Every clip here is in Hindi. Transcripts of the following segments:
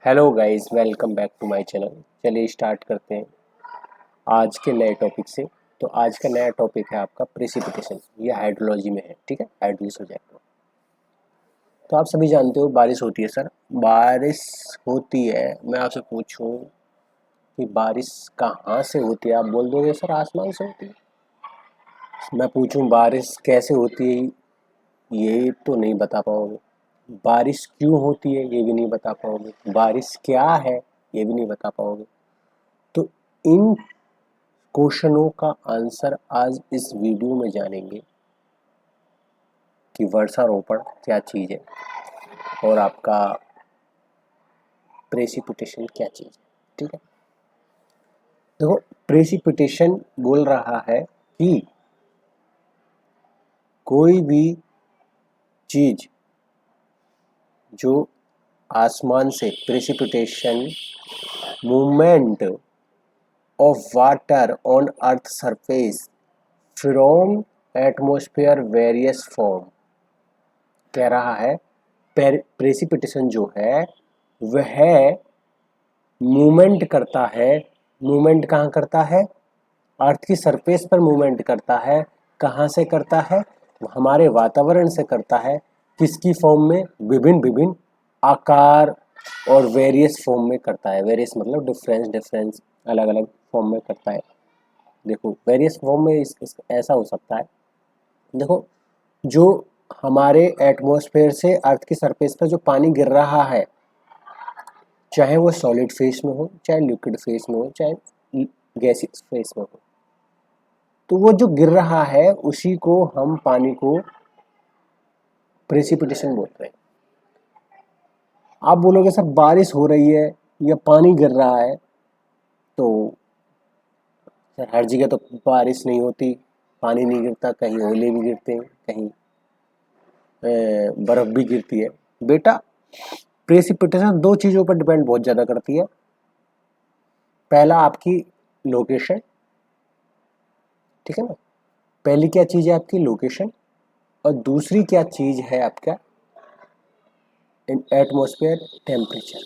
Hello guys, welcome back to my channel. चलिए स्टार्ट करते हैं आज के नए टॉपिक से। तो आज का नया टॉपिक है आपका प्रेसिपिटेशन। ये हाइड्रोलॉजी में है, ठीक है, हाइड्रोलॉजी सब्जेक्ट में। तो आप सभी जानते हो बारिश होती है सर, बारिश होती है। मैं आपसे पूछूं कि बारिश कहाँ से होती है, आप बोल दोगे सर आसमान से होती है। मैं पूछूं बारिश कैसे होती है, ये तो नहीं बता पाओगे। बारिश क्यों होती है, ये भी नहीं बता पाओगे। बारिश क्या है, ये भी नहीं बता पाओगे। तो इन क्वेश्चनों का आंसर आज इस वीडियो में जानेंगे कि वर्षारोपण क्या चीज़ है और आपका प्रेसिपिटेशन क्या चीज़ है, ठीक है। देखो, प्रेसिपिटेशन बोल रहा है कि कोई भी चीज़ जो आसमान से, precipitation movement of water on earth surface from atmosphere various form. कह रहा है प्रेसिपिटेशन जो है वह मूवमेंट करता है। मूवमेंट कहाँ करता है? अर्थ की सरफेस पर मूवमेंट करता है। कहाँ से करता है? हमारे वातावरण से करता है। किसकी फॉर्म में? विभिन्न विभिन्न आकार और वेरियस फॉर्म में करता है। वेरियस मतलब डिफरेंस डिफरेंस, अलग अलग फॉर्म में करता है। देखो, वेरियस फॉर्म में ऐसा हो सकता है। देखो, जो हमारे एटमॉस्फेयर से अर्थ की सरफेस पर जो पानी गिर रहा है, चाहे वो सॉलिड फेस में हो, चाहे लिक्विड फेस में हो, चाहे गैसियस फेस में हो, तो वो जो गिर रहा है उसी को हम पानी को प्रेसिपिटेशन बोलते हैं। आप बोलोगे सर बारिश हो रही है या पानी गिर रहा है, तो सर हर जगह तो बारिश नहीं होती, पानी नहीं गिरता, कहीं ओले भी गिरते हैं, कहीं बर्फ भी गिरती है। बेटा, प्रेसिपिटेशन दो चीज़ों पर डिपेंड बहुत ज़्यादा करती है। पहला आपकी लोकेशन, ठीक है ना। पहली क्या चीज़ है? आपकी लोकेशन। और दूसरी क्या चीज़ है? आपका एटमॉस्फेयर टेम्परेचर।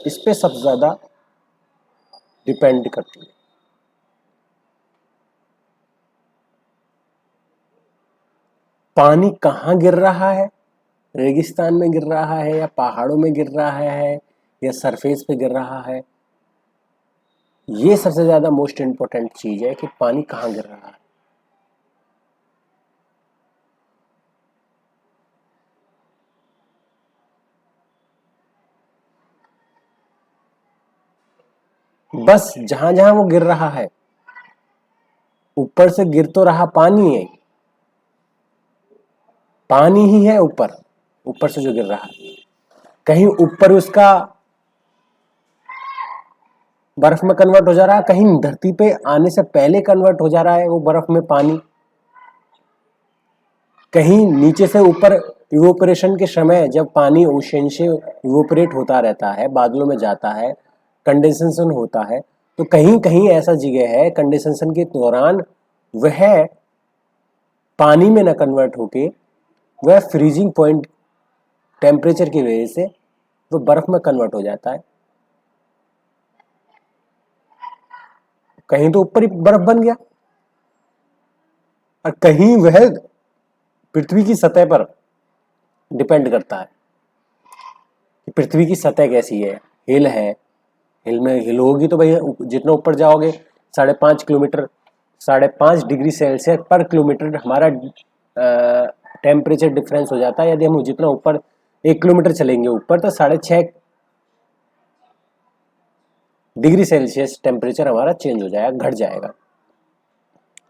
इस पे सबसे ज़्यादा डिपेंड करती है। पानी कहाँ गिर रहा है? रेगिस्तान में गिर रहा है या पहाड़ों में गिर रहा है या सरफेस पे गिर रहा है? ये सबसे ज़्यादा मोस्ट इम्पोर्टेंट चीज़ है कि पानी कहाँ गिर रहा है। बस जहां जहां वो गिर रहा है, ऊपर से गिर तो रहा पानी है, पानी ही है ऊपर, ऊपर से जो गिर रहा है। कहीं ऊपर उसका बर्फ में कन्वर्ट हो जा रहा है, कहीं धरती पे आने से पहले कन्वर्ट हो जा रहा है वो बर्फ में पानी, कहीं नीचे से ऊपर इवोपरेशन के समय जब पानी ओशन से इवोपरेट होता रहता है, बादलों में जाता है, कंडेंसेशन होता है, तो कहीं कहीं ऐसा जगह है कंडेंसेशन के दौरान वह पानी में न कन्वर्ट होके वह फ्रीजिंग पॉइंट टेम्परेचर की वजह से वो बर्फ में कन्वर्ट हो जाता है। कहीं तो ऊपर ही बर्फ बन गया और कहीं वह पृथ्वी की सतह पर डिपेंड करता है कि पृथ्वी की सतह कैसी है। हिल है, हिल में हिल होगी तो भाई जितना ऊपर जाओगे 5.5 किलोमीटर, 5.5 डिग्री सेल्सियस पर किलोमीटर हमारा टेम्परेचर डिफरेंस हो जाता है। यदि हम जितना ऊपर 1 किलोमीटर चलेंगे ऊपर, तो 6.5 डिग्री सेल्सियस टेम्परेचर हमारा चेंज हो जाएगा, घट जाएगा।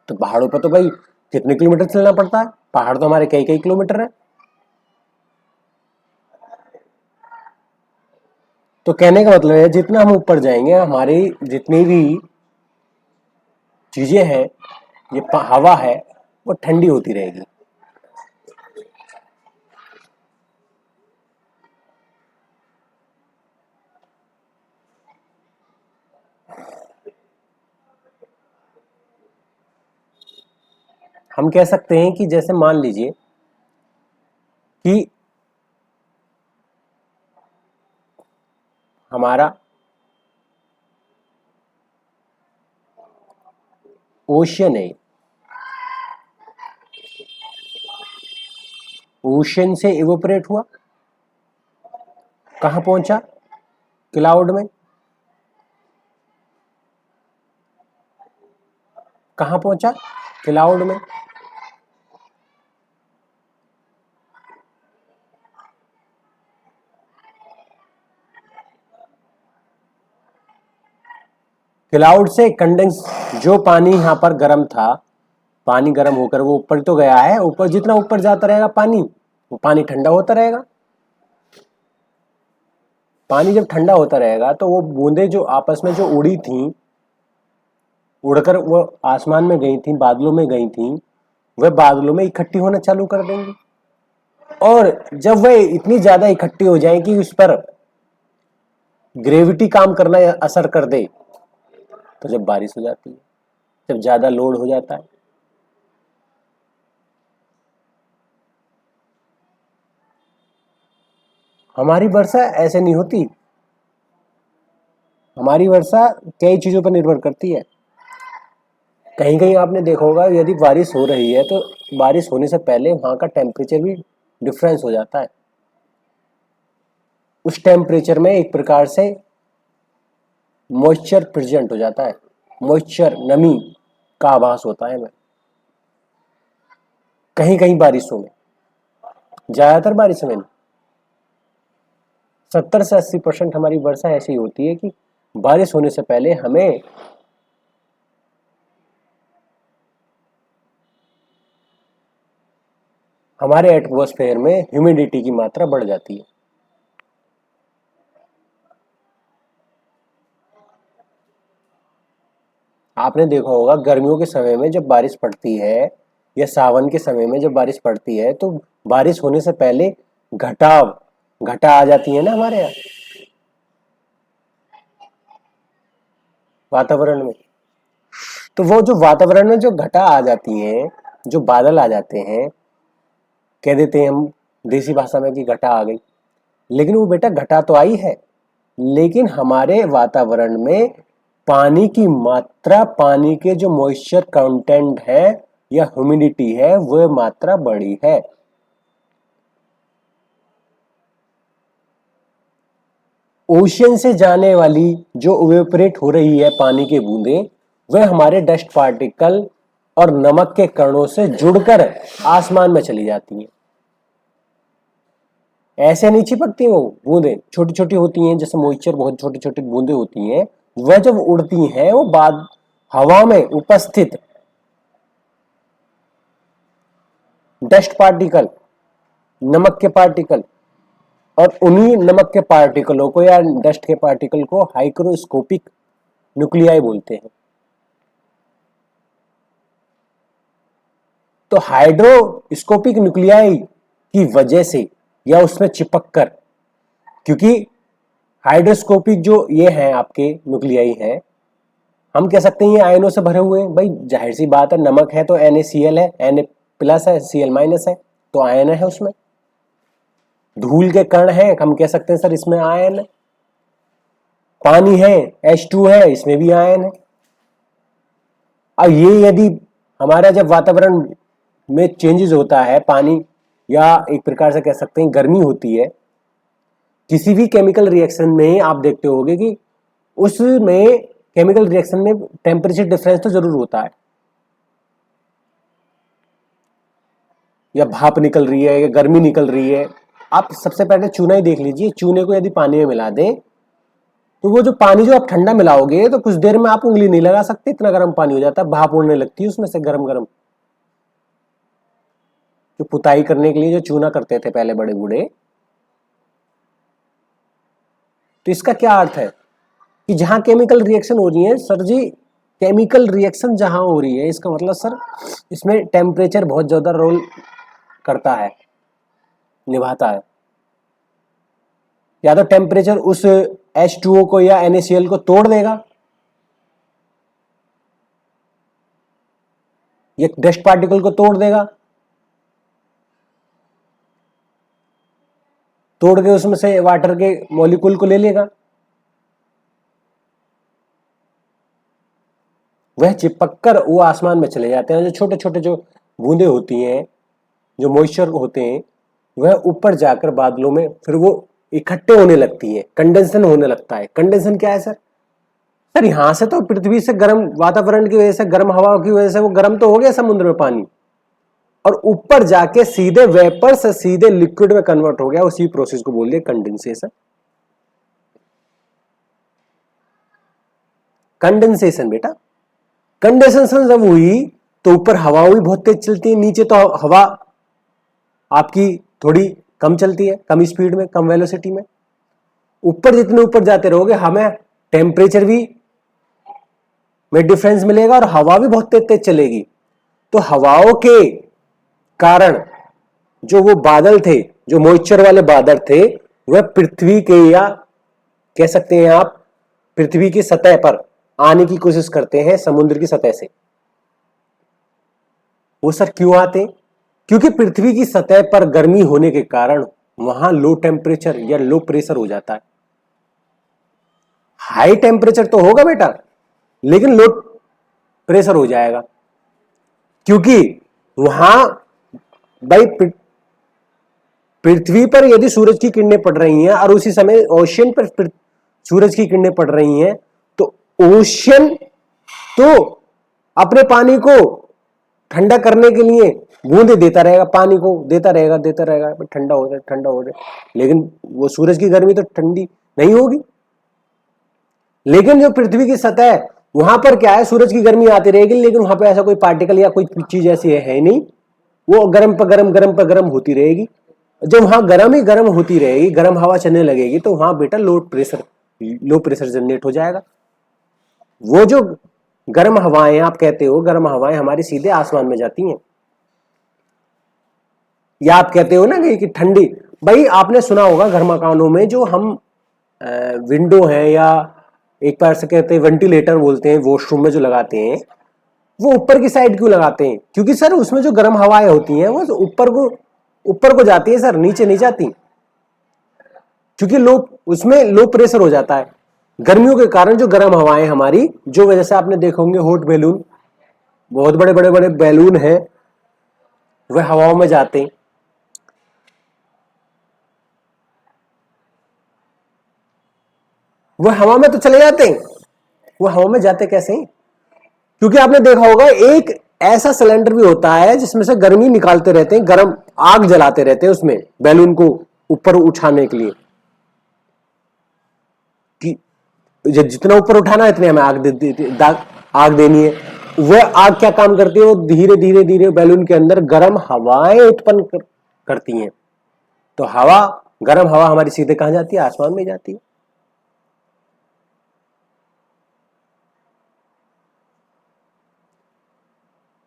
तो पहाड़ों पर तो भाई कितने किलोमीटर चलना पड़ता है, पहाड़ तो हमारे कई कई किलोमीटर है। तो कहने का मतलब है जितना हम ऊपर जाएंगे हमारी जितनी भी चीजें हैं, ये हवा है, वो ठंडी होती रहेगी। हम कह सकते हैं कि जैसे मान लीजिए, कि, कि कि हमारा ओशियन है, ओशियन से इवोपरेट हुआ, कहां पहुंचा, क्लाउड में, कहां पहुंचा, क्लाउड में। क्लाउड से कंडेंस, जो पानी यहां पर गर्म था, पानी गर्म होकर वो ऊपर तो गया है, ऊपर जितना ऊपर जाता रहेगा पानी, वो पानी ठंडा होता रहेगा। पानी जब ठंडा होता रहेगा तो वो बूंदे जो आपस में जो उड़ी थी, उड़कर वो आसमान में गई थी, बादलों में गई थी, वह बादलों में इकट्ठी होना चालू कर देंगी। और जब वह इतनी ज्यादा इकट्ठी हो जाए कि उस पर ग्रेविटी काम करना असर कर दे, तो जब बारिश हो जाती है, जब ज्यादा लोड हो जाता है। हमारी वर्षा ऐसे नहीं होती, हमारी वर्षा कई चीजों पर निर्भर करती है। कहीं कहीं आपने देखा होगा, यदि बारिश हो रही है तो बारिश होने से पहले वहां का टेम्परेचर भी डिफरेंस हो जाता है। उस टेम्परेचर में एक प्रकार से मॉइस्चर प्रेजेंट हो जाता है, मॉइस्चर, नमी का आभास होता है। कहीं कहीं बारिशों में, ज्यादातर बारिशों में नहीं, 70 से 80% हमारी वर्षा ऐसी होती है कि बारिश होने से पहले हमें हमारे एटमॉस्फेयर में ह्यूमिडिटी की मात्रा बढ़ जाती है। आपने देखा होगा गर्मियों के समय में जब बारिश पड़ती है या सावन के समय में जब बारिश पड़ती है तो बारिश होने से पहले घटा घटा आ जाती है ना हमारे यहाँ वातावरण में। तो वो जो वातावरण में जो घटा आ जाती है, जो बादल आ जाते हैं, कह देते हैं हम देसी भाषा में कि घटा आ गई, लेकिन वो बेटा घटा तो आई है, लेकिन हमारे वातावरण में पानी की मात्रा, पानी के जो मॉइस्चर कंटेंट है या ह्यूमिडिटी है, वह मात्रा बढ़ी है। ओशियन से जाने वाली जो इवेपोरेट हो रही है पानी की बूंदें, वह हमारे डस्ट पार्टिकल और नमक के कणों से जुड़कर आसमान में चली जाती हैं। ऐसे नहीं चिपकती वो बूंदें, छोटी छोटी होती हैं, जैसे मॉइस्चर बहुत छोटी छोटी बूंदें होती हैं, वह जब उड़ती हैं वो बाद हवा में उपस्थित डस्ट पार्टिकल, नमक के पार्टिकल, और उन्हीं नमक के पार्टिकलों को या डस्ट के पार्टिकल को हाइग्रोस्कोपिक न्यूक्लियाई बोलते हैं। तो हाइड्रोस्कोपिक न्यूक्लियाई की वजह से या उसमें चिपक कर, क्योंकि हाइड्रोस्कोपिक जो ये हैं आपके न्यूक्लियाई हैं, हम कह सकते हैं ये आयनों से भरे हुए हैं। भाई जाहिर सी बात है, नमक है तो NaCl है, Na+ है, Cl- है, तो आयन है उसमें। धूल के कण हैं, हम कह सकते हैं सर इसमें आयन है। पानी है, H2 है, इसमें भी आयन है। अब ये यदि हमारा जब वातावरण में चेंजेस होता है, पानी या एक प्रकार से कह सकते हैं गर्मी होती है, किसी भी केमिकल रिएक्शन में आप देखते होंगे कि उसमें केमिकल रिएक्शन में टेम्परेचर डिफरेंस तो जरूर होता है, या भाप निकल रही है या गर्मी निकल रही है। आप सबसे पहले चूना ही देख लीजिए, चूने को यदि पानी में मिला दें तो वो जो पानी जो आप ठंडा मिलाओगे तो कुछ देर में आप उंगली नहीं लगा सकते, इतना गर्म पानी हो जाता है, भाप उड़ने लगती है उसमें से गर्म गर्म। जो पुताई करने के लिए जो चूना करते थे पहले बड़े बूढ़े, तो इसका क्या अर्थ है कि जहां केमिकल रिएक्शन हो रही है, सर जी केमिकल रिएक्शन जहां हो रही है, इसका मतलब सर इसमें टेम्परेचर बहुत ज्यादा रोल करता है, निभाता है। या तो टेम्परेचर उस H2O को या NaCl को तोड़ देगा, या डस्ट पार्टिकल को तोड़ देगा, तोड़ के उसमें से वाटर के मॉलिक्यूल को ले लेगा, वह चिपक कर वो आसमान में चले जाते हैं। जो छोटे छोटे जो बूंदे होती हैं, जो मॉइस्चर होते हैं, वह ऊपर जाकर बादलों में फिर वो इकट्ठे होने लगती है, कंडेंसन होने लगता है। कंडेंसन क्या है सर? सर यहां से तो पृथ्वी से गर्म वातावरण की वजह से, गर्म हवा की वजह से वो गर्म तो हो गया समुद्र में पानी, और ऊपर जाके सीधे वेपर से सीधे लिक्विड में कन्वर्ट हो गया। उसी प्रोसेस को बोल दिया कंडेंसेशन। कंडेंसेशन बेटा, कंडेंसेशन जब हुई तो ऊपर हवा भी बहुत तेज चलती है, नीचे तो हवा आपकी थोड़ी कम चलती है, कम स्पीड में, कम वेलोसिटी में। ऊपर जितने ऊपर जाते रहोगे हमें टेम्परेचर भी में डिफरेंस मिलेगा और हवा भी बहुत तेज तेज चलेगी। तो हवाओं के कारण जो वो बादल थे, जो मॉइस्चर वाले बादल थे, वह पृथ्वी के, या कह सकते हैं आप पृथ्वी की सतह पर आने की कोशिश करते हैं समुद्र की सतह से। वो सर क्यों आते? क्योंकि पृथ्वी की सतह पर गर्मी होने के कारण वहां लो टेम्परेचर या लो प्रेशर हो जाता है। हाई टेम्परेचर तो होगा बेटा, लेकिन लो प्रेशर हो जाएगा, क्योंकि वहां भाई पृथ्वी पर यदि सूरज की किरणें पड़ रही हैं और उसी समय ओशियन पर सूरज की किरणें पड़ रही हैं, तो ओशियन तो अपने पानी को ठंडा करने के लिए बूंदे देता रहेगा, पानी को देता रहेगा ठंडा हो जाए, लेकिन वो सूरज की गर्मी तो ठंडी नहीं होगी। लेकिन जो पृथ्वी की सतह है वहां पर क्या है, सूरज की गर्मी आती रहेगी, लेकिन वहां पर ऐसा कोई पार्टिकल या कोई चीज ऐसी है नहीं, वो गर्म पर गर्म होती रहेगी। जब वहां गर्म ही गर्म होती रहेगी, गर्म हवा चलने लगेगी, तो वहां बेटा लो प्रेशर जनरेट हो जाएगा। वो जो गर्म हवाएं आप कहते हो, गर्म हवाएं हमारी सीधे आसमान में जाती हैं, या आप कहते हो ना कि ठंडी, भाई आपने सुना होगा घर मकानों में जो हम विंडो है, या एक बार से कहते हैं वेंटिलेटर बोलते हैं, वॉशरूम में जो लगाते हैं, वो ऊपर की साइड क्यों लगाते हैं? क्योंकि सर उसमें जो गर्म हवाएं होती हैं वो ऊपर को जाती है सर, नीचे नहीं जाती, क्योंकि उसमें लो प्रेशर हो जाता है गर्मियों के कारण। जो गर्म हवाएं हमारी, जो वजह से आपने देखे होंगे हॉट बैलून, बहुत बड़े बड़े बड़े बैलून हैं, वह हवाओं में जाते हैं। वह हवा में तो चले जाते हैं, वो हवा में जाते कैसे? क्योंकि आपने देखा होगा एक ऐसा सिलेंडर भी होता है जिसमें से गर्मी निकालते रहते हैं, गर्म आग जलाते रहते हैं उसमें, बैलून को ऊपर उठाने के लिए, कि जितना ऊपर उठाना है इतने हमें आग देनी है। वह आग क्या काम करती है? वो धीरे धीरे धीरे बैलून के अंदर गर्म हवाएं उत्पन्न करती हैं। तो गर्म हवा हमारी सीधे कहां जाती है? आसमान में जाती है।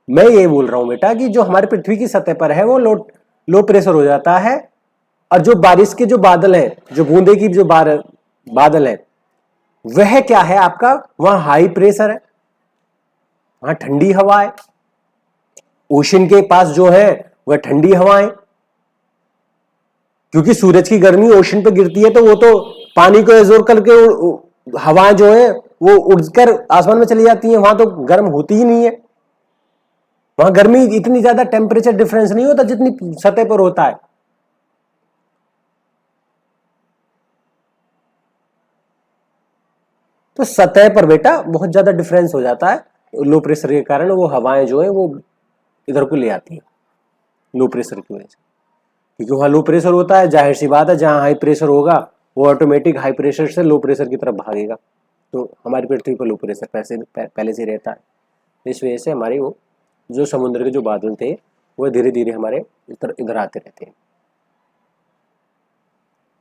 मैं ये बोल रहा हूं बेटा कि जो हमारी पृथ्वी की सतह पर है वो लो प्रेशर हो जाता है, और जो बारिश के जो बादल हैं, जो बूंदे की जो बादल है, वह क्या है आपका? वहां हाई प्रेशर है, वहां ठंडी हवा है। ओशन के पास जो है वह ठंडी हवाएं, क्योंकि सूरज की गर्मी ओशन पे गिरती है, तो वो तो पानी को एब्जॉर्ब करके हवाएं जो है वो उड़कर आसमान में चली जाती हैं, वहां तो गर्म होती ही नहीं है। वहां गर्मी इतनी ज्यादा टेम्परेचर डिफरेंस नहीं होता जितनी सतह पर होता है। तो सतह पर बेटा बहुत ज्यादा डिफरेंस हो जाता है लो प्रेशर के कारण। वो हवाएं जो है वो इधर को ले आती है लो प्रेशर की वजह से, क्योंकि वहां लो प्रेशर होता है, जाहिर सी बात है जहां हाई प्रेशर होगा वो ऑटोमेटिक हाई प्रेशर से लो प्रेशर की तरफ भागेगा। तो हमारी पृथ्वी पर लो प्रेशर पहले से रहता है, इस वजह से हमारी वो जो समुद्र के जो बादल थे वो धीरे धीरे हमारे इधर आते रहते हैं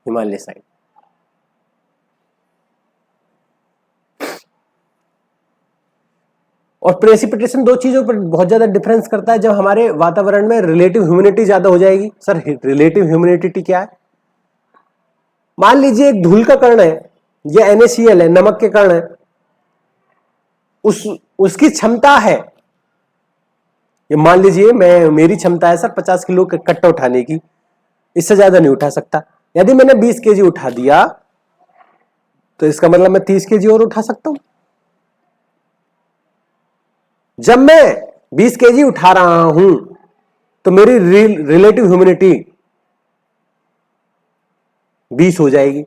हिमालय साइड। और प्रेसिपिटेशन दो चीजों पर बहुत ज्यादा डिफरेंस करता है। जब हमारे वातावरण में रिलेटिव ह्यूमिडिटी ज्यादा हो जाएगी। सर रिलेटिव ह्यूमिडिटी क्या है? मान लीजिए एक धूल का कण है, ये NaCl है, नमक के कण है, उसकी क्षमता है, ये मान लीजिए मेरी क्षमता है सर 50 किलो का कट्टा उठाने की, इससे ज्यादा नहीं उठा सकता। यदि मैंने 20 केजी उठा दिया तो इसका मतलब मैं 30 केजी और उठा सकता हूं। जब मैं 20 केजी उठा रहा हूं तो मेरी रिलेटिव ह्यूमिडिटी 20 हो जाएगी।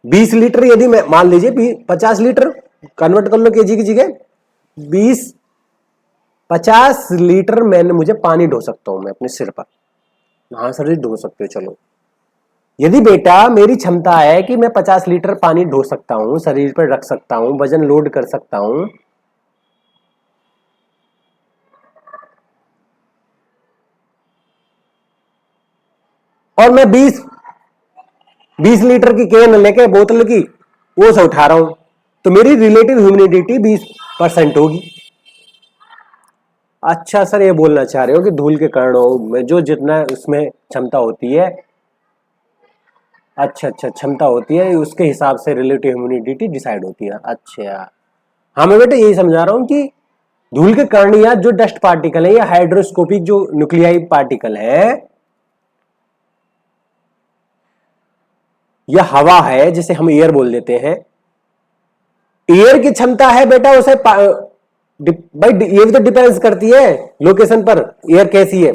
20 लीटर यदि मैं मान लीजिए 50 लीटर कन्वर्ट कर लो केजी की जगह, 50 लीटर मैंने मुझे पानी ढो सकता हूं मैं अपने सिर पर। हाँ सर जी ढो सकते हो। चलो यदि बेटा मेरी क्षमता है कि मैं 50 लीटर पानी ढो सकता हूं, शरीर पर रख सकता हूं, वजन लोड कर सकता हूं, और मैं 20 लीटर की कैन लेके बोतल की वो से उठा रहा हूं, तो मेरी रिलेटिव ह्यूमिडिटी 20% होगी। अच्छा सर ये बोलना चाह रहे हो कि धूल के कणों में जो जितना उसमें क्षमता होती है, अच्छा अच्छा क्षमता होती है, उसके हिसाब से रिलेटिव ह्यूमिडिटी डिसाइड होती है। अच्छा हाँ मैं बेटा यही समझा रहा हूं कि धूल के कण या जो डस्ट पार्टिकल है या हाइड्रोस्कोपिक जो न्यूक्लियाई पार्टिकल है या हवा है जिसे हम एयर बोल देते हैं, एयर की क्षमता है बेटा उसे भाई ये भी तो डिपेंड करती है लोकेशन पर, एयर कैसी है।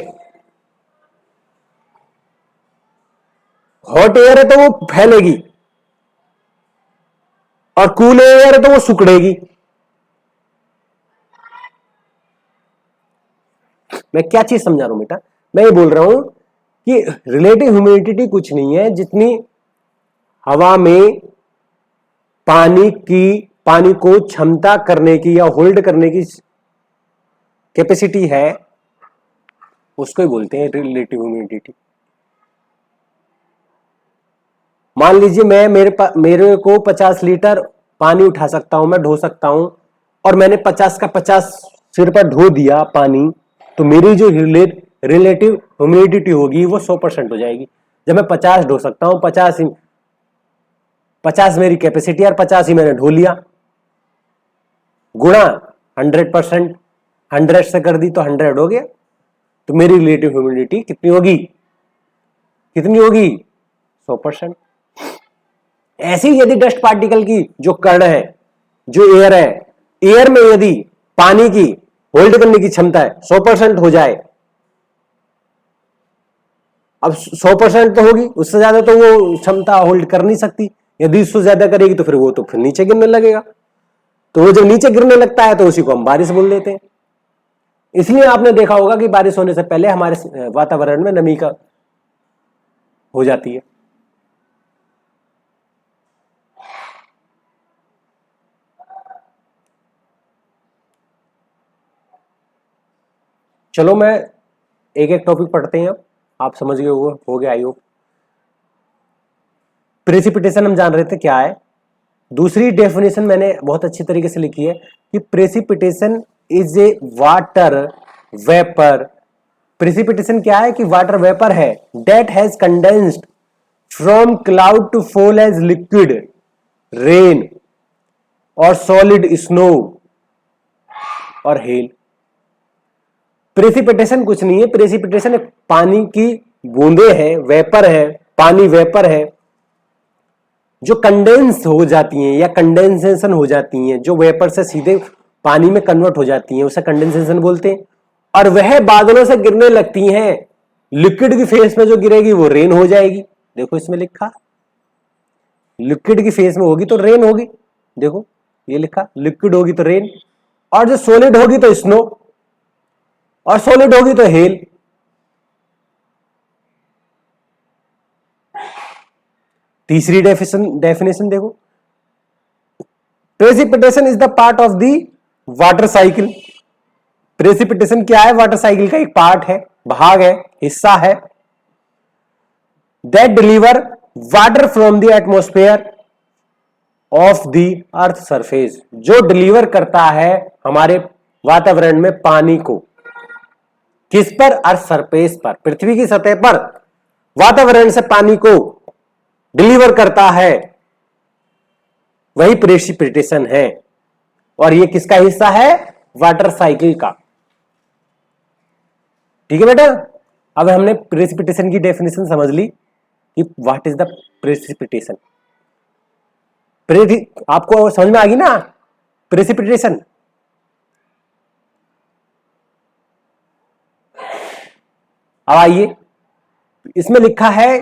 हॉट एयर है तो वो फैलेगी, और कूल एयर है तो वो सुकड़ेगी। मैं क्या चीज समझा रहा हूं बेटा, मैं ये बोल रहा हूं कि रिलेटिव ह्यूमिडिटी कुछ नहीं है, जितनी हवा में पानी को क्षमता करने की या होल्ड करने की कैपेसिटी है उसको ही बोलते हैं रिलेटिव ह्यूमिडिटी। मान लीजिए मैं मेरे को 50 लीटर पानी उठा सकता हूं, मैं ढो सकता हूं, और मैंने 50 का 50 सिर पर ढो दिया पानी, तो मेरी जो रिलेटिव ह्यूमिडिटी होगी वो 100% हो जाएगी। जब मैं 50 ढो सकता हूं, 50 मेरी कैपेसिटी और 50 ही मैंने ढो लिया, गुणा 100%, 100 से कर दी तो 100 हो गया, तो मेरी रिलेटिव ह्यूमिडिटी कितनी होगी, कितनी होगी 100%। ऐसे ही यदि डस्ट पार्टिकल की जो कण है, जो एयर है, एयर में यदि पानी की होल्ड करने की क्षमता है 100% हो जाए, अब 100% तो होगी, उससे ज्यादा तो वो क्षमता होल्ड कर नहीं सकती। यदि उससे ज्यादा करेगी तो फिर वो तो फिर नीचे गिरने लगेगा, तो वो जब नीचे गिरने लगता है तो उसी को हम बारिश बोल देते हैं। इसलिए आपने देखा होगा कि बारिश होने से पहले हमारे वातावरण में नमी का हो जाती है। चलो मैं एक एक टॉपिक पढ़ते हैं, अब आप समझ गए हो गया आई होप। प्रेसिपिटेशन हम जान रहे थे क्या है। दूसरी डेफिनेशन मैंने बहुत अच्छी तरीके से लिखी है कि precipitation is a water vapour. Precipitation क्या है कि वाटर वेपर है that has condensed from cloud to fall as liquid rain or solid snow or hail. Precipitation कुछ नहीं है, प्रेसिपिटेशन पानी की बूंदे हैं, वेपर है, पानी वेपर है जो कंडेंस हो जाती हैं या कंडेंसेशन हो जाती हैं, जो वेपर से सीधे पानी में कन्वर्ट हो जाती हैं, उसे कंडेंसेशन बोलते हैं। और वह बादलों से गिरने लगती हैं, लिक्विड की फेस में जो गिरेगी वो रेन हो जाएगी। देखो इसमें लिखा लिक्विड की फेस में होगी तो रेन होगी, देखो ये लिखा लिक्विड होगी तो रेन, और जो सॉलिड होगी तो स्नो, और सॉलिड होगी तो हेल। तीसरी डेफिनेशन देखो, precipitation is the part of the water cycle. Precipitation क्या है, वाटर साइकिल का एक पार्ट है, भाग है, हिस्सा है, that deliver water from the atmosphere of the earth surface, जो डिलीवर करता है हमारे वातावरण में पानी को, किस पर, अर्थ सरफेस पर, पृथ्वी की सतह पर वातावरण से पानी को डिलीवर करता है, वही प्रेसिपिटेशन है। और ये किसका हिस्सा है, वाटर साइकिल का। ठीक है बेटा, अब हमने प्रेसिपिटेशन की डेफिनेशन समझ ली कि व्हाट इज द प्रेसिपिटेशन। आपको समझ में आ गई ना प्रेसिपिटेशन। अब आइए, इसमें लिखा है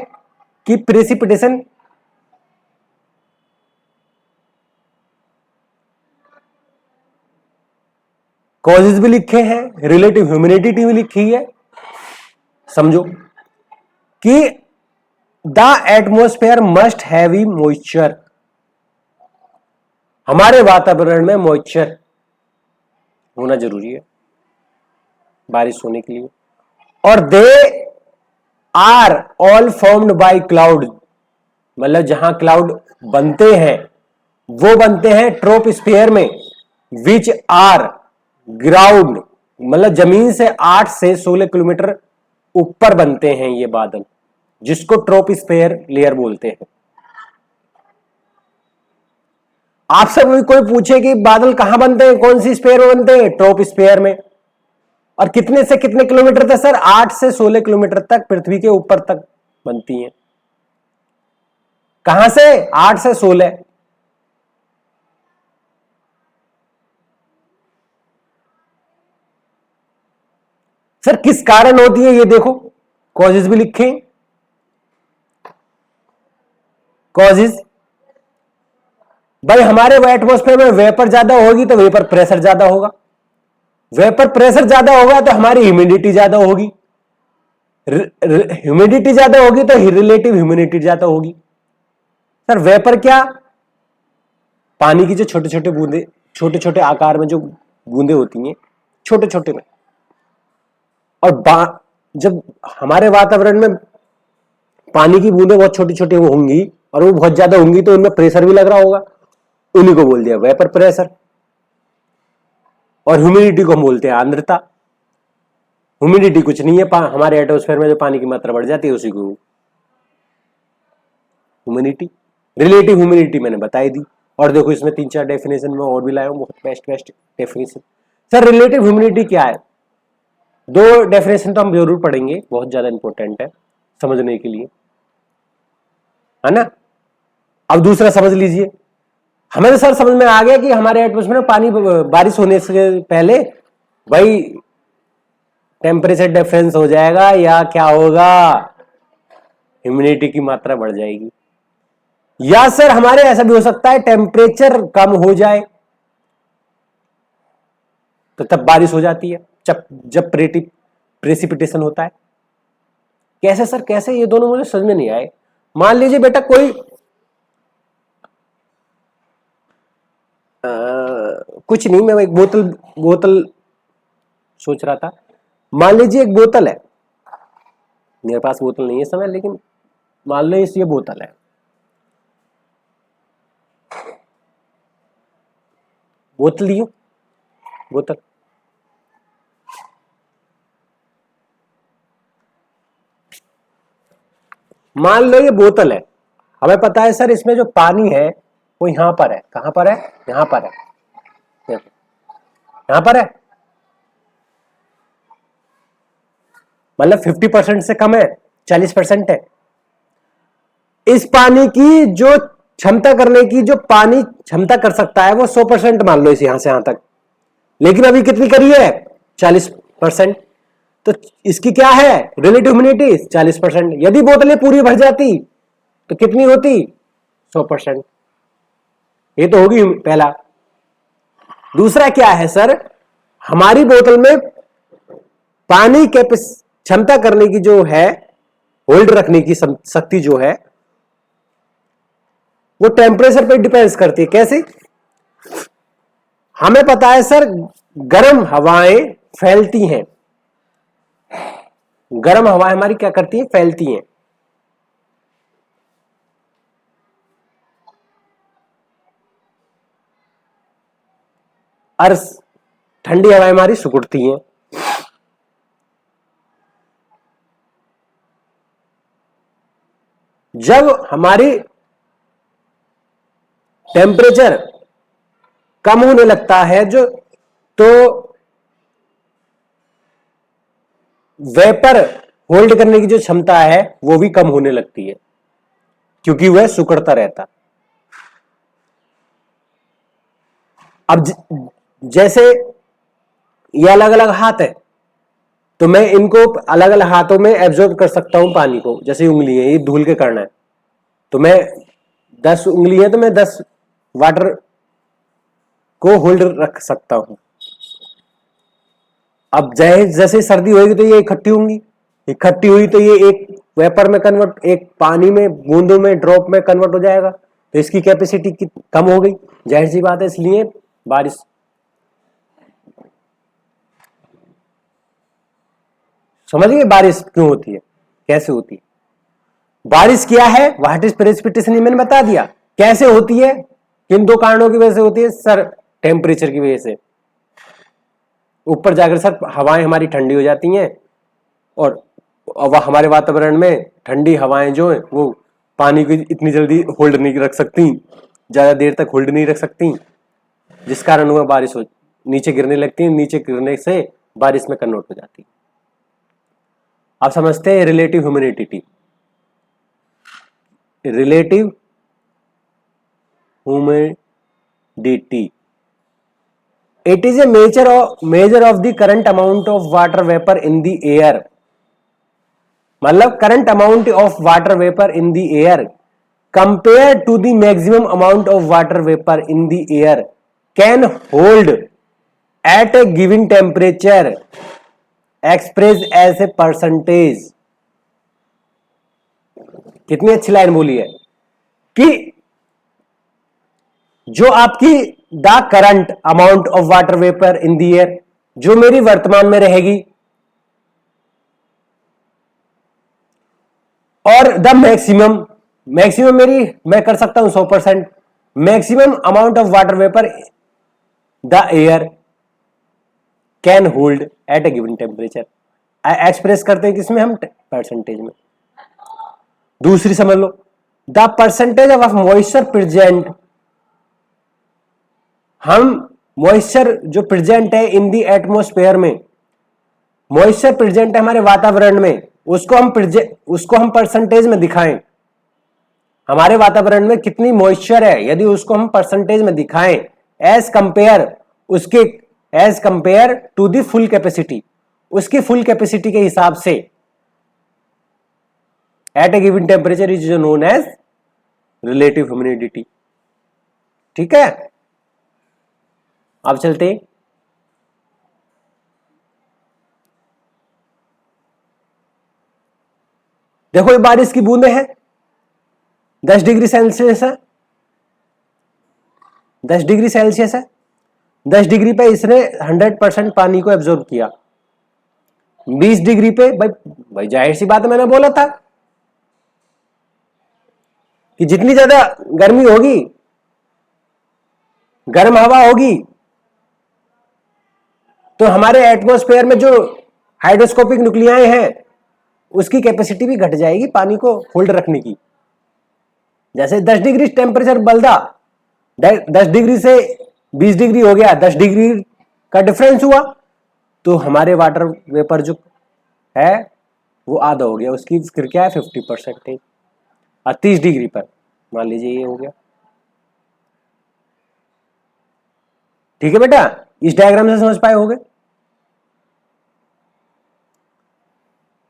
कि प्रेसिपिटेशन कॉजेज भी लिखे हैं, रिलेटिव ह्यूमिडिटी भी लिखी है। समझो कि the atmosphere must have moisture, हमारे वातावरण में मॉइस्चर होना जरूरी है बारिश होने के लिए। और they are all formed by cloud, मतलब जहां क्लाउड बनते हैं वो बनते हैं ट्रोपोस्फियर में, विच आर ग्राउंड, मतलब जमीन से 8 से 16 किलोमीटर ऊपर बनते हैं ये बादल, जिसको ट्रोपोस्फियर लेयर बोलते हैं। आपसे कोई पूछे कि बादल कहां बनते हैं, कौन सी स्फीयर में बनते हैं, ट्रोपोस्फियर में। और कितने से कितने किलोमीटर तक सर, 8 से 16 किलोमीटर तक पृथ्वी के ऊपर तक बनती हैं। कहां से, 8 से 16। सर किस कारण होती है ये देखो, कॉजेज भी लिखे, कॉजेज भाई हमारे एटमॉस्फेयर में वेपर ज्यादा होगी तो वेपर प्रेशर ज्यादा होगा, वेपर प्रेशर ज्यादा होगा तो हमारी ह्यूमिडिटी ज्यादा होगी, ह्यूमिडिटी ज्यादा होगी तो रिलेटिव ह्यूमिडिटी ज्यादा होगी। सर वेपर क्या, पानी की जो छोटे छोटे बूंदे, छोटे छोटे आकार में जो बूंदे होती हैं, छोटे छोटे में। और जब हमारे वातावरण में पानी की बूंदें बहुत छोटी छोटी होंगी और वो बहुत ज्यादा होंगी तो उनमें प्रेशर भी लग रहा होगा, उन्हीं को बोल दिया वेपर प्रेशर। और ह्यूमिडिटी को हम बोलते हैं आर्द्रता। ह्यूमिडिटी कुछ नहीं है, हमारे एटमॉस्फेयर में जो पानी की मात्रा बढ़ जाती है उसी को ह्यूमिडिटी। रिलेटिव ह्यूमिडिटी मैंने बताई दी। और देखो इसमें 3-4 डेफिनेशन में और भी लाया हूं, बहुत best definition. Sir relative humidity क्या है, 2 डेफिनेशन तो हम जरूर पढ़ेंगे, बहुत ज्यादा इंपॉर्टेंट है समझने के लिए, है ना। अब दूसरा समझ लीजिए, हमें तो सर समझ में आ गया कि हमारे एटमॉस्फेयर में पानी बारिश होने से पहले भाई टेम्परेचर डिफरेंस हो जाएगा या क्या होगा, ह्यूमिडिटी की मात्रा बढ़ जाएगी। या सर हमारे ऐसा भी हो सकता है टेम्परेचर कम हो जाए तो तब बारिश हो जाती है, जब प्रेसिपिटेशन होता है। कैसे सर, कैसे, ये दोनों मुझे समझ में नहीं आए। मान लीजिए बेटा कोई कुछ नहीं, मैं एक बोतल सोच रहा था। मान लीजिए एक बोतल है, मेरे पास बोतल नहीं है समय, लेकिन मान लो ये बोतल है, बोतल लियो, बोतल मान लो ये बोतल है। हमें पता है सर इसमें जो पानी है वो यहां पर है, कहां पर है, यहां पर है, यहां पर है, मतलब 50% से कम है, 40% है। इस पानी की जो क्षमता करने की, जो पानी क्षमता कर सकता है वो 100% मान लो इस यहां से यहां तक, लेकिन अभी कितनी करी है, 40%। तो इसकी क्या है रिलेटिव ह्यूमिडिटी, 40%। यदि बोतलें पूरी भर जाती तो कितनी होती, 100%। ये तो होगी पहला। दूसरा क्या है सर, हमारी बोतल में पानी के क्षमता करने की जो है, होल्ड रखने की शक्ति जो है, वो टेम्परेचर पर डिपेंड करती है। कैसे, हमें पता है सर गर्म हवाएं फैलती हैं, गर्म हवाएं हमारी क्या करती हैं, फैलती हैं। और ठंडी हवाएं हमारी सिकुड़ती हैं। जब हमारी टेम्परेचर कम होने लगता है जो, तो वेपर होल्ड करने की जो क्षमता है वो भी कम होने लगती है, क्योंकि वह सिकुड़ता रहता। अब जैसे ये अलग अलग हाथ है, तो मैं इनको अलग अलग हाथों में एब्जॉर्ब कर सकता हूं पानी को, जैसे उंगली है, ये धूल के करना है, तो मैं 10 उंगली है तो मैं 10 वाटर को होल्ड रख सकता हूं। अब जैसे सर्दी होगी तो ये इकट्ठी होंगी, इकट्ठी हुई तो ये एक वेपर में कन्वर्ट, एक पानी में बूंदों में ड्रॉप में कन्वर्ट हो जाएगा, तो इसकी कैपेसिटी कम हो गई, जाहिर सी बात है, इसलिए बारिश। समझिए बारिश क्यों होती है, कैसे होती है बारिश, क्या है, व्हाट इज प्रेसिपिटेशन, मैंने बता दिया। कैसे होती है, किन दो कारणों की वजह से होती है, सर टेम्परेचर की वजह से। ऊपर जाकर सर हवाएं हमारी ठंडी हो जाती हैं, और हमारे वातावरण में ठंडी हवाएं जो है वो पानी को इतनी जल्दी होल्ड नहीं रख सकती, ज्यादा देर तक होल्ड नहीं रख सकती, जिस कारण वह बारिश हो नीचे गिरने लगती है, नीचे गिरने से बारिश में कन्वर्ट हो जाती है। आप समझते हैं relative humidity, relative humidity, it is a measure of the current amount of water vapor in the air, मतलब current amount of water vapor in the air compared to the maximum amount of water vapor in the air can hold at a given temperature expressed as a percentage। कितनी अच्छी लाइन बोली है कि जो आपकी the current amount of water vapour in the air, जो मेरी वर्तमान में रहेगी, और द मैक्सिमम, मैक्सिमम मेरी मैं कर सकता हूं 100%, maximum amount of water vapour the air can hold at a given temperature, express करते हैं किसमें हम, परसेंटेज में। दूसरी समझ लो, the percentage of moisture present, हम मॉइस्चर जो प्रेजेंट है इन दी एटमॉस्फेयर में, मॉइस्चर प्रेजेंट है हमारे वातावरण में, उसको हम परसेंटेज में दिखाएं, हमारे वातावरण में कितनी मॉइस्चर है, यदि उसको हम परसेंटेज में दिखाएं as compare to the full capacity, उसकी फुल कैपेसिटी के हिसाब से, at a given temperature is known as relative humidity. ठीक है, अब चलते, देखो ये बारिश की बूंदे हैं, 10 डिग्री सेल्सियस है, 10 डिग्री सेल्सियस है, 10 डिग्री पे इसने 100% पानी को एब्जॉर्ब किया, 20 डिग्री पे भाई जाहिर सी बात है, मैंने बोला था कि जितनी ज्यादा गर्मी होगी, गर्म हवा होगी, तो हमारे एटमॉस्फेयर में जो हाइड्रोस्कोपिक न्यूक्लियाई हैं उसकी कैपेसिटी भी घट जाएगी पानी को होल्ड रखने की। जैसे 10 डिग्री टेम्परेचर बलदा, 10 डिग्री से 20 डिग्री हो गया, 10 डिग्री का डिफरेंस हुआ, तो हमारे वाटर वेपर जो है वो आधा हो गया, उसकी फिर क्या है 50%। और 30 डिग्री पर मान लीजिए ये हो गया। ठीक है बेटा, इस डायग्राम से समझ पाए होगे।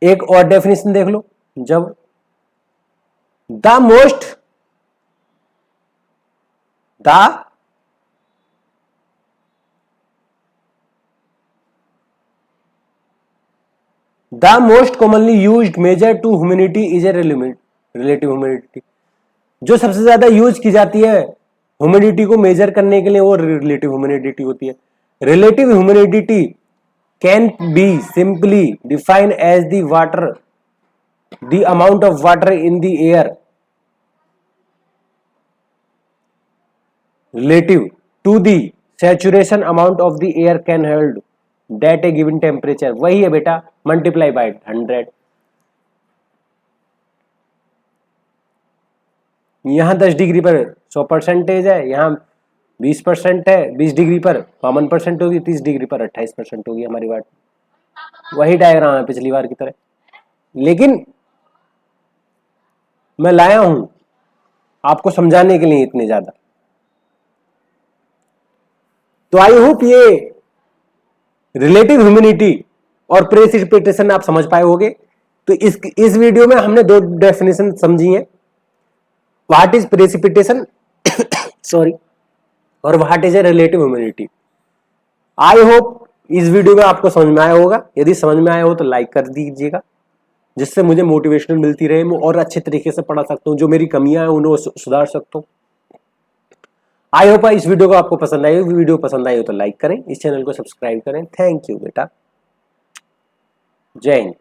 एक और डेफिनेशन देख लो, जब the most commonly used measure to humidity is a relative humidity, जो सबसे ज्यादा यूज की जाती है ह्यूमिडिटी को मेजर करने के लिए वो रिलेटिव ह्यूमिडिटी होती है। Relative humidity can be simply defined as the amount of water in the air relative to the saturation amount of the air can hold at a given temperature। वही है बेटा, मल्टीप्लाई बाय 100। यहां 10 डिग्री पर 100% है, यहां 20% है, 20 डिग्री पर 52% होगी, 30 डिग्री पर 28% होगी हमारी बात। वही डायग्राम है पिछली बार की तरह, लेकिन मैं लाया हूं आपको समझाने के लिए इतने ज्यादा। तो आई होप ये रिलेटिव ह्यूमिडिटी और प्रेसिपिटेशन आप समझ पाए होगे। तो इस वीडियो में हमने दो डेफिनेशन समझी है, व्हाट इज प्रेसिपिटेशन सॉरी, और what is a relative humidity. I hope इस वीडियो में आपको समझ में आया होगा। यदि समझ में आया हो तो लाइक कर दीजिएगा, जिससे मुझे मोटिवेशन मिलती रहे, मैं और अच्छे तरीके से पढ़ा सकता हूँ, जो मेरी कमियां हैं उन्हें सुधार सकता हूँ। आई होप इस वीडियो को आपको पसंद आई हो। वीडियो पसंद आई हो तो लाइक करें, इस चैनल को सब्सक्राइब करें। थैंक यू बेटा, जय हिंद।